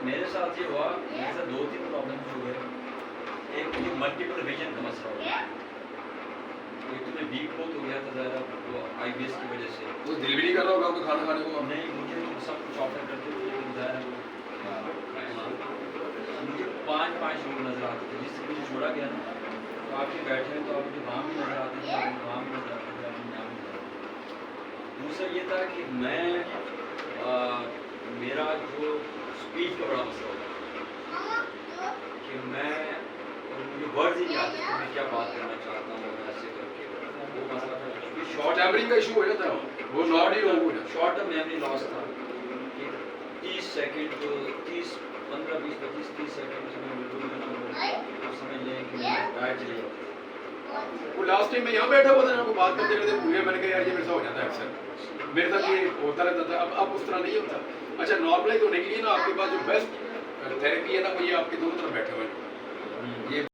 میرے ساتھ یہ ہوا، میرے ساتھ 2-3 پرابلمس ہو گئے. ایک مجھے ملٹیپل ویژن کا مسئلہ ہو گیا. ایک تو میں ویک بہت ہو گیا تھا ظاہر وہ آئی بی ایس کی وجہ سے. وہ دل بھی نہیں کر رہا ہوگا آپ کو کھانا کھانے کو؟ نہیں، مجھے تو سب کچھ آفر کرتے تھے لیکن ظاہر مجھے 5 لوگ نظر آتے تھے جس سے مجھے چھوڑا گیا نا. تو آپ کے بیٹھے ہیں تو آپ مجھے وہاں بھی نظر آتے تھے، آپ وہاں بھی نظر آتے تھے، آپ یہاں بھی نظر آتے تھے. دوسرا یہ تھا کہ میرا جو اسپیچ کا بڑا مسئلہ ہوتا کہ مجھے ورڈز ہی نہیں آتے کہ میں کیا بات کرنا چاہتا ہوں ایسے کر کے. وہ مسئلہ تھا. شارٹ ٹیمپرنگ کا ایشو ہو جاتا ہے، وہ ناٹ ہی ہو جاتا. شارٹ ٹرم میموری لاس تھا کہ 30 سیکنڈ 15-20-25-30 سیکنڈ میں بالکل آپ سمجھ لیں کہ ٹائٹ چلے جاتے. وہ لاسٹ ٹائم میں یہاں بیٹھا ہوا تھا نا، کو بات کرتے کرتے پورے میں نے کہا یار یہ میرے ساتھ ہو جاتا ہے اکثر، میرے ساتھ یہ ہوتا رہتا تھا. اب اس طرح نہیں ہوتا. اچھا نارملائز ہونے کے لیے نا آپ کے پاس جو بیسٹ تھیراپی ہے نا وہ یہ آپ کے دونوں طرف بیٹھے ہوئے ہیں. یہ